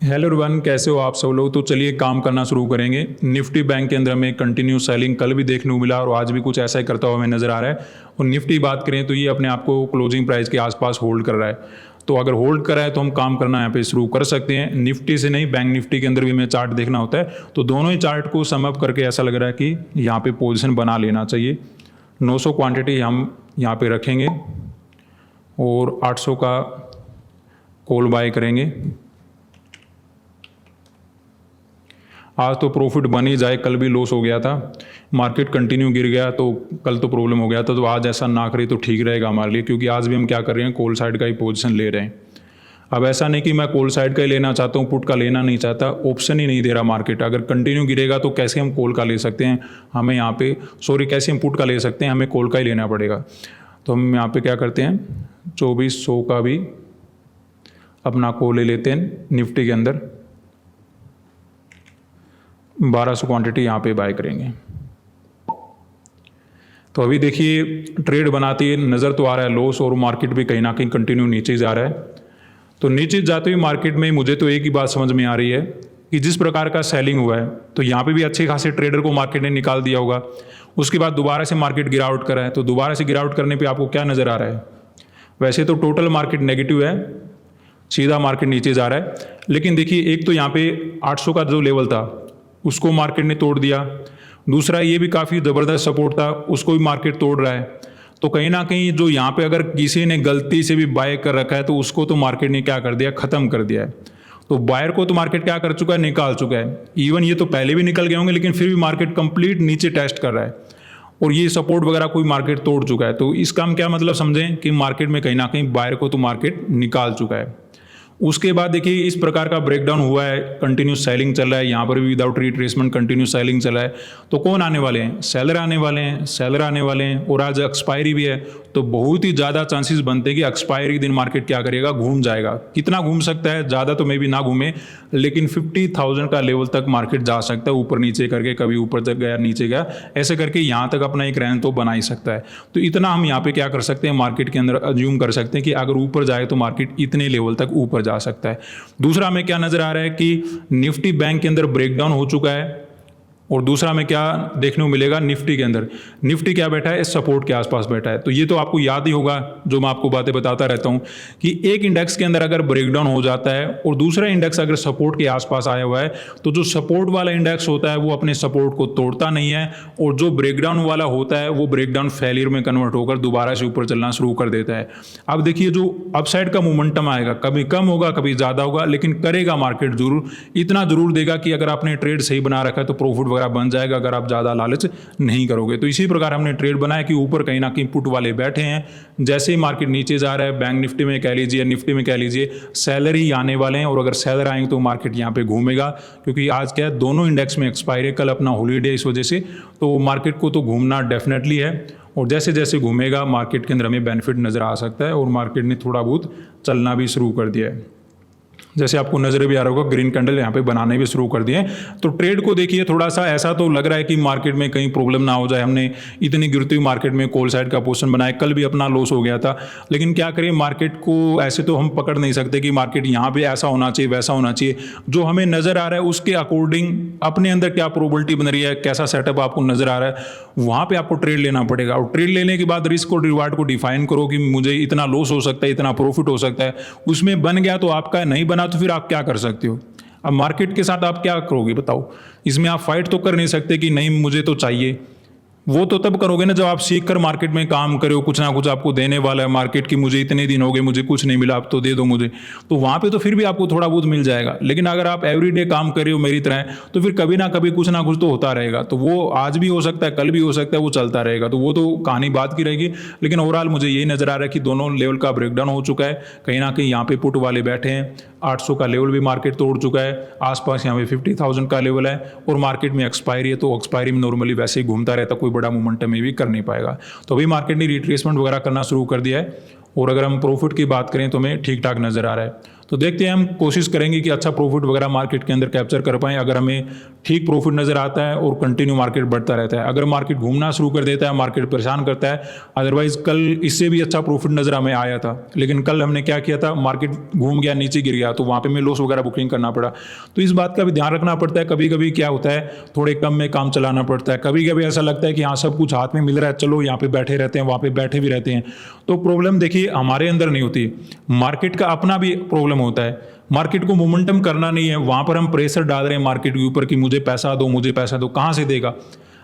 Hello everyone, कैसे हो आप सब लोग। तो चलिए काम करना शुरू करेंगे। निफ्टी बैंक के अंदर में कंटिन्यू सेलिंग कल भी देखने को मिला और आज भी कुछ ऐसा ही करता हुआ हमें नज़र आ रहा है। और निफ्टी बात करें तो ये अपने आप को क्लोजिंग प्राइस के आसपास होल्ड कर रहा है। तो अगर होल्ड कर रहा है तो हम काम करना यहाँ पे शुरू कर सकते हैं। निफ्टी से नहीं, बैंक निफ्टी के अंदर भी हमें चार्ट देखना होता है। तो दोनों ही चार्ट को सम अप करके ऐसा लग रहा है कि यहाँ पे पोजीशन बना लेना चाहिए। 900 क्वांटिटी हम यहाँ पे रखेंगे और 800 का कॉल बाय करेंगे। आज तो प्रॉफिट बन ही जाए, कल भी लॉस हो गया था, मार्केट कंटिन्यू गिर गया तो कल तो प्रॉब्लम हो गया था। तो आज ऐसा ना करे तो ठीक रहेगा हमारे लिए, क्योंकि आज भी हम क्या कर रहे हैं, कॉल साइड का ही पोजीशन ले रहे हैं। अब ऐसा नहीं कि मैं कॉल साइड का ही लेना चाहता हूँ, पुट का लेना नहीं चाहता, ऑप्शन ही नहीं दे रहा मार्केट। अगर कंटिन्यू गिरेगा तो कैसे हम कॉल का ले सकते हैं, हमें यहाँ पे कैसे हम पुट का ले सकते हैं, हमें कॉल का ही लेना पड़ेगा। तो हम यहाँ पे क्या करते हैं, 2400 का भी अपना कॉल ले लेते हैं निफ्टी के अंदर। 1200 क्वांटिटी यहाँ पे बाय करेंगे। तो अभी देखिए ट्रेड बनाती है, नज़र तो आ रहा है लॉस, और मार्केट भी कहीं ना कहीं कंटिन्यू नीचे जा रहा है। तो नीचे जाते हुए मार्केट में मुझे तो एक ही बात समझ में आ रही है कि जिस प्रकार का सेलिंग हुआ है तो यहाँ पे भी अच्छे खासे ट्रेडर को मार्केट ने निकाल दिया होगा। उसके बाद दोबारा से मार्केट गिरावट करा है। तो दोबारा से गिरावट करने पर आपको क्या नज़र आ रहा है, वैसे तो टोटल मार्केट नेगेटिव है, सीधा मार्केट नीचे जा रहा है। लेकिन देखिए एक तो यहाँ पे 800 का जो लेवल था उसको मार्केट ने तोड़ दिया, दूसरा ये भी काफ़ी ज़बरदस्त सपोर्ट था, उसको भी मार्केट तोड़ रहा है। तो कहीं ना कहीं जो यहाँ पे अगर किसी ने गलती से भी बाय कर रखा है तो उसको तो मार्केट ने क्या कर दिया, ख़त्म कर दिया है। तो बायर को तो मार्केट क्या कर चुका है, निकाल चुका है। इवन ये तो पहले भी निकल गए होंगे, लेकिन फिर भी मार्केट कंप्लीट नीचे टेस्ट कर रहा है और ये सपोर्ट वगैरह कोई मार्केट तोड़ चुका है। तो इसका हम क्या मतलब समझें कि मार्केट में कहीं ना कहीं बायर को तो मार्केट निकाल चुका है। उसके बाद देखिए इस प्रकार का ब्रेकडाउन हुआ है, कंटिन्यू सेलिंग चल रहा है, यहाँ पर भी विदाउट रिट्रेसमेंट कंटिन्यू सेलिंग चला है। तो कौन आने वाले हैं, सेलर आने वाले हैं, सेलर आने वाले हैं। और आज एक्सपायरी भी है, तो बहुत ही ज़्यादा चांसेस बनते हैं कि एक्सपायरी दिन मार्केट क्या करेगा, घूम जाएगा। कितना घूम सकता है, ज़्यादा तो मे भी ना घूमे, लेकिन 50,000 का लेवल तक मार्केट जा सकता है, ऊपर नीचे करके, कभी ऊपर तक गया नीचे गया, ऐसे करके यहाँ तक अपना एक रैंक तो बना ही सकता है। तो इतना हम यहाँ पे क्या कर सकते हैं, मार्केट के अंदर अज्यूम कर सकते हैं कि अगर ऊपर जाए तो मार्केट इतने लेवल तक ऊपर जा सकता है। दूसरा हमें क्या नजर आ रहा है कि निफ्टी बैंक के अंदर ब्रेकडाउन हो चुका है। और दूसरा में क्या देखने को मिलेगा, निफ्टी के अंदर, निफ्टी क्या बैठा है, सपोर्ट के आसपास बैठा है। तो ये तो आपको याद ही होगा, जो मैं आपको बातें बताता रहता हूं कि एक इंडेक्स के अंदर अगर ब्रेकडाउन हो जाता है और दूसरा इंडेक्स अगर सपोर्ट के आसपास आया हुआ है, तो जो सपोर्ट वाला इंडेक्स होता है वो अपने सपोर्ट को तोड़ता नहीं है, और जो ब्रेकडाउन वाला होता है वो ब्रेकडाउन फेलियर में कन्वर्ट होकर दोबारा से ऊपर चलना शुरू कर देता है। अब देखिए जो अपसाइड का मोमेंटम आएगा, कभी कम होगा कभी ज़्यादा होगा, लेकिन करेगा मार्केट जरूर, इतना जरूर देगा कि अगर आपने ट्रेड सही बना रखा है तो प्रॉफिट वगैरह बन जाएगा, अगर आप ज़्यादा लालच नहीं करोगे। तो इसी प्रकार हमने ट्रेड बनाया कि ऊपर कहीं ना कहीं पुट वाले बैठे हैं, जैसे ही मार्केट नीचे जा रहा है, बैंक निफ्टी में कह लीजिए, निफ्टी में कह लीजिए, सेलर ही आने वाले हैं। और अगर सेलर आएंगे तो मार्केट यहाँ पे घूमेगा, क्योंकि आज क्या है, दोनों इंडेक्स में एक्सपायरी, कल अपना हॉलीडे, इस वजह से तो मार्केट को तो घूमना डेफिनेटली है। और जैसे जैसे घूमेगा मार्केट के अंदर हमें बेनिफिट नज़र आ सकता है, और मार्केट ने थोड़ा बहुत चलना भी शुरू कर दिया है। जैसे आपको नजर भी आ रहा होगा, ग्रीन कैंडल यहाँ पे बनाने भी शुरू कर दिए। तो ट्रेड को देखिए, थोड़ा सा ऐसा तो लग रहा है कि मार्केट में कहीं प्रॉब्लम ना हो जाए। हमने इतनी गिरती हुई मार्केट में कॉल साइड का पोजीशन बनाया, कल भी अपना लॉस हो गया था, लेकिन क्या करें, मार्केट को ऐसे तो हम पकड़ नहीं सकते कि मार्केट यहाँ पे ऐसा होना चाहिए वैसा होना चाहिए। जो हमें नजर आ रहा है उसके अकॉर्डिंग अपने अंदर क्या प्रोबेबिलिटी बन रही है, कैसा सेटअप आपको नजर आ रहा है, वहाँ पे आपको ट्रेड लेना पड़ेगा। और ट्रेड लेने के बाद रिस्क और रिवार्ड को डिफाइन करो कि मुझे इतना लॉस हो सकता है, इतना प्रॉफिट हो सकता है। उसमें बन गया तो आपका, नहीं बना तो फिर आप क्या कर सकते हो। अब मार्केट के साथ आप क्या करोगे बताओ, इसमें आप फाइट तो कर नहीं सकते कि नहीं मुझे तो चाहिए। वो तो तब करोगे ना जब आप सीख कर मार्केट में काम करो, कुछ ना कुछ आपको देने वाला है मार्केट की, मुझे इतने दिन हो गए मुझे कुछ नहीं मिला, आप तो दे दो मुझे, तो वहाँ पे तो फिर भी आपको थोड़ा बहुत मिल जाएगा। लेकिन अगर आप एवरीडे काम कर रहे हो मेरी तरह, तो फिर कभी ना कभी कुछ ना कुछ तो होता रहेगा। तो वो आज भी हो सकता है, कल भी हो सकता है, वो चलता रहेगा। तो वो तो कहानी बात की रहेगी। लेकिन ओवरऑल मुझे यही नजर आ रहा है कि दोनों लेवल का ब्रेकडाउन हो चुका है। कहीं ना कहीं यहाँ पे पुट वाले बैठे हैं, 800 का लेवल भी मार्केट तोड़ चुका है, आसपास यहाँ पे 50,000 का लेवल है, और मार्केट में एक्सपायरी है। तो एक्सपायरी में नॉर्मली वैसे ही घूमता रहता, कोई बड़ा मोमेंटम में भी कर नहीं पाएगा। तो अभी मार्केट ने रिट्रेसमेंट वगैरह करना शुरू कर दिया है, और अगर हम प्रॉफिट की बात करें तो हमें ठीक ठाक नज़र आ रहा है। तो देखते हैं, हम कोशिश करेंगे कि अच्छा प्रॉफिट वगैरह मार्केट के अंदर कैप्चर कर पाएँ अगर हमें ठीक प्रॉफिट नज़र आता है और कंटिन्यू मार्केट बढ़ता रहता है। अगर मार्केट घूमना शुरू कर देता है, मार्केट परेशान करता है, अदरवाइज कल इससे भी अच्छा प्रॉफिट नज़र हमें आया था, लेकिन कल हमने क्या किया था, मार्केट घूम गया, नीचे गिर गया, तो वहाँ पे हमें लॉस वगैरह बुकिंग करना पड़ा। तो इस बात का भी ध्यान रखना पड़ता है। कभी कभी क्या होता है, थोड़े कम में काम चलाना पड़ता है। कभी कभी ऐसा लगता है कि हाँ सब कुछ हाथ में मिल रहा है, चलो यहाँ पे बैठे रहते हैं, वहाँ पे बैठे भी रहते हैं। तो प्रॉब्लम देखिए हमारे अंदर नहीं होती, मार्केट का अपना भी प्रॉब्लम होता है। मार्केट को मोमेंटम करना नहीं है, वहाँ पर हम प्रेशर डाल रहे हैं मार्केट के ऊपर कि मुझे पैसा दो, मुझे पैसा दो, कहाँ से देगा।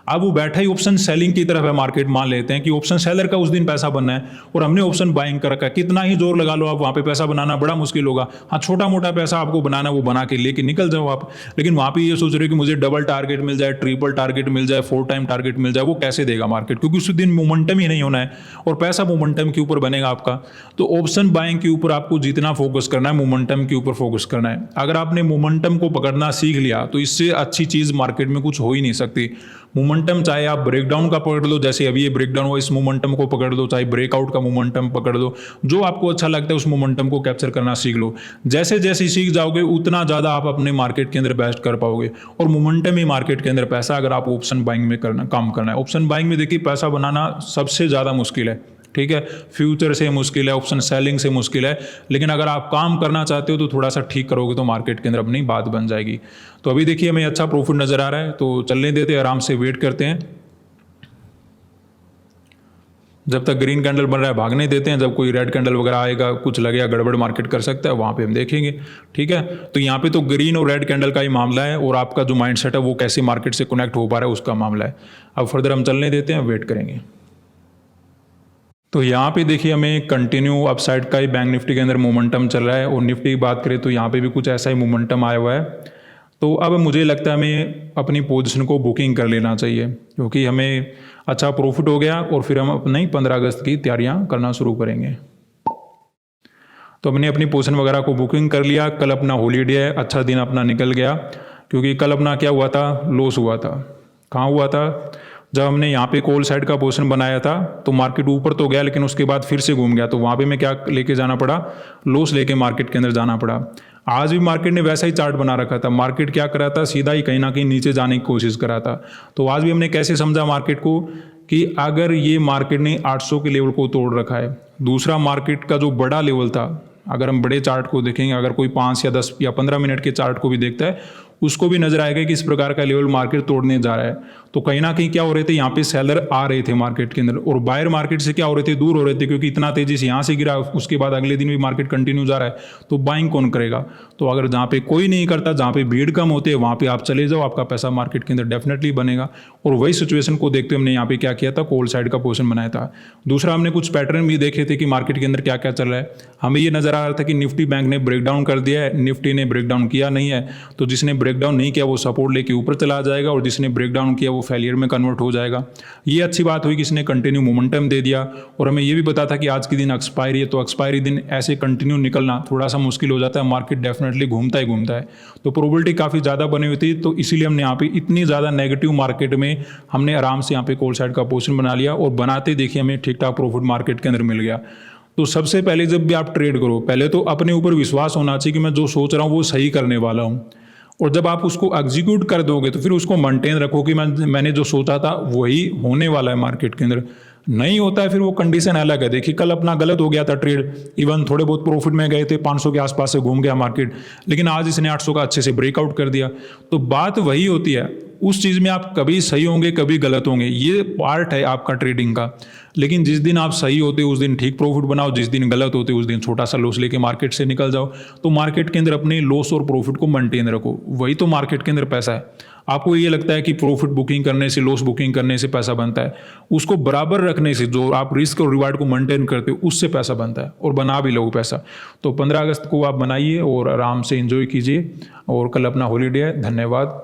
अब वो बैठा ही ऑप्शन सेलिंग की तरफ है मार्केट, मान लेते हैं कि ऑप्शन सेलर का उस दिन पैसा बनना है और हमने ऑप्शन बाइंग कर रखा है। कितना ही जोर लगा लो आप, वहाँ पे पैसा बनाना बड़ा मुश्किल होगा। हाँ छोटा मोटा पैसा आपको बनाना, वो बना के लेके निकल जाओ आप, लेकिन वहाँ पे ये सोच रहे हो कि मुझे डबल टारगेट मिल जाए, ट्रिपल टारगेट मिल जाए, 4 टाइम टारगेट मिल जाए, वो कैसे देगा मार्केट, क्योंकि उस दिन मोमेंटम ही नहीं होना है और पैसा मोमेंटम के ऊपर बनेगा आपका। तो ऑप्शन बाइंग के ऊपर आपको जितना फोकस करना है, मोमेंटम के ऊपर फोकस करना है। अगर आपने मोमेंटम को पकड़ना सीख लिया तो इससे अच्छी चीज़ मार्केट में कुछ हो ही नहीं सकती। मोमेंटम चाहे आप ब्रेकडाउन का पकड़ लो, जैसे अभी ये ब्रेकडाउन हुआ, इस मोमेंटम को पकड़ लो, चाहे ब्रेकआउट का मोमेंटम पकड़ लो, जो आपको अच्छा लगता है उस मोमेंटम को कैप्चर करना सीख लो। जैसे जैसे सीख जाओगे उतना ज़्यादा आप अपने मार्केट के अंदर बेस्ट कर पाओगे और मोमेंटम ही मार्केट के अंदर पैसा, अगर आप ऑप्शन बाइंग में काम करना है। ऑप्शन बाइंग में देखिए पैसा बनाना सबसे ज़्यादा मुश्किल है, ठीक है, फ्यूचर से मुश्किल है, ऑप्शन सेलिंग से मुश्किल है, लेकिन अगर आप काम करना चाहते हो तो थोड़ा सा ठीक करोगे तो मार्केट के अंदर अपनी बात बन जाएगी। तो अभी देखिए हमें अच्छा प्रॉफिट नज़र आ रहा है, तो चलने देते हैं, आराम से वेट करते हैं। जब तक ग्रीन कैंडल बन रहा है भागने देते हैं, जब कोई रेड कैंडल वगैरह आएगा, कुछ लगेगा गड़बड़ मार्केट कर सकता है, वहाँ पे हम देखेंगे, ठीक है। तो यहाँ पे तो ग्रीन और रेड कैंडल का ही मामला है और आपका जो माइंडसेट है वो कैसे मार्केट से कनेक्ट हो पा रहा है उसका मामला है। अब फर्दर हम चलने देते हैं, वेट करेंगे। तो यहाँ पे देखिए हमें कंटिन्यू अपसाइड का ही बैंक निफ्टी के अंदर मोमेंटम चल रहा है और निफ्टी की बात करें तो यहाँ पे भी कुछ ऐसा ही मोमेंटम आया हुआ है। तो अब मुझे लगता है हमें अपनी पोजीशन को बुकिंग कर लेना चाहिए, क्योंकि हमें अच्छा प्रॉफिट हो गया और फिर हम अपनी 15 अगस्त की तैयारियाँ करना शुरू करेंगे। तो हमने अपनी पोजीशन वगैरह को बुकिंग कर लिया। कल अपना हॉलीडे है, अच्छा दिन अपना निकल गया, क्योंकि कल अपना क्या हुआ था, लॉस हुआ था। कहाँ हुआ था, जब हमने यहाँ पे कॉल साइड का पोजीशन बनाया था तो मार्केट ऊपर तो गया लेकिन उसके बाद फिर से घूम गया, तो वहाँ पे मैं क्या लेके जाना पड़ा, लॉस लेके मार्केट के अंदर जाना पड़ा। आज भी मार्केट ने वैसा ही चार्ट बना रखा था, मार्केट क्या करा था, सीधा ही कहीं ना कहीं नीचे जाने की कोशिश करा था। तो आज भी हमने कैसे समझा मार्केट को कि अगर ये मार्केट ने 800 के लेवल को तोड़ रखा है, दूसरा मार्केट का जो बड़ा लेवल था, अगर हम बड़े चार्ट को देखेंगे, अगर कोई 5 या 10 या 15 मिनट के चार्ट को भी देखता है, उसको भी नजर आएगा कि इस प्रकार का लेवल मार्केट तोड़ने जा रहा है। तो कहीं ना कहीं क्या हो रहे थे, यहाँ पे सेलर आ रहे थे मार्केट के अंदर और बायर मार्केट से क्या हो रहे थे, दूर हो रहे थे, क्योंकि इतना तेजी से यहाँ से गिरा, उसके बाद अगले दिन भी मार्केट कंटिन्यू जा रहा है, तो बाइंग कौन करेगा। तो अगर जहाँ पे कोई नहीं करता, जहाँ पे भीड़ कम होती है, वहाँ पे आप चले जाओ, आपका पैसा मार्केट के अंदर डेफिनेटली बनेगा। और वही सिचुएशन को देखते हुए हमने यहाँ पे क्या किया था, कॉल साइड का पोजीशन बनाया था। दूसरा हमने कुछ पैटर्न भी देखे थे कि मार्केट के अंदर क्या क्या चल रहा है। हमें ये नजर आ रहा था कि निफ्टी बैंक ने ब्रेकडाउन कर दिया है, निफ्टी ने ब्रेकडाउन किया नहीं है, तो जिसने ब्रेकडाउन नहीं किया वो सपोर्ट लेके ऊपर चला जाएगा और जिसने ब्रेकडाउन किया वो फेलियर में कन्वर्ट हो जाएगा। ये अच्छी बात हुई कि इसने कंटिन्यू मोमेंटम दे दिया और हमें ये भी पता था कि आज के दिन एक्सपायरी है, तो एक्सपायरी दिन ऐसे कंटिन्यू निकलना थोड़ा सा मुश्किल हो जाता है, मार्केट डेफिनेटली घूमता ही घूमता है। तो प्रोबेबिलिटी काफ़ी ज़्यादा बनी हुई थी, तो इसीलिए हमने यहाँ पे इतनी ज़्यादा नेगेटिव मार्केट में हमने आराम से यहाँ पे कॉल साइड का पोजीशन बना लिया और बनाते देखिए हमें ठीक ठाक प्रॉफिट मार्केट के अंदर मिल गया। तो सबसे पहले जब भी आप ट्रेड करो, पहले तो अपने ऊपर विश्वास होना चाहिए कि मैं जो सोच रहा हूँ वो सही करने वाला हूँ, और जब आप उसको एग्जीक्यूट कर दोगे तो फिर उसको मेंटेन रखो कि मैंने जो सोचा था वही होने वाला है। मार्केट के अंदर नहीं होता है फिर वो कंडीशन अलग है। देखिए कल अपना गलत हो गया था ट्रेड, इवन थोड़े बहुत प्रॉफिट में गए थे, 500 के आसपास से घूम गया मार्केट, लेकिन आज इसने 800 का अच्छे से ब्रेकआउट कर दिया। तो बात वही होती है, उस चीज़ में आप कभी सही होंगे कभी गलत होंगे, ये पार्ट है आपका ट्रेडिंग का। लेकिन जिस दिन आप सही होते उस दिन ठीक प्रॉफिट बनाओ, जिस दिन गलत होते उस दिन छोटा सा लॉस लेके मार्केट से निकल जाओ। तो मार्केट के अंदर अपने लॉस और प्रॉफिट को मेंटेन रखो, वही तो मार्केट के अंदर पैसा है। आपको ये लगता है कि प्रॉफिट बुकिंग करने से, लॉस बुकिंग करने से पैसा बनता है, उसको बराबर रखने से, जो आप रिस्क और रिवार्ड को मेंटेन करते हो उससे पैसा बनता है, और बना भी लो पैसा। तो 15 अगस्त को आप बनाइए और आराम से एंजॉय कीजिए, और कल अपना हॉलीडे है। धन्यवाद।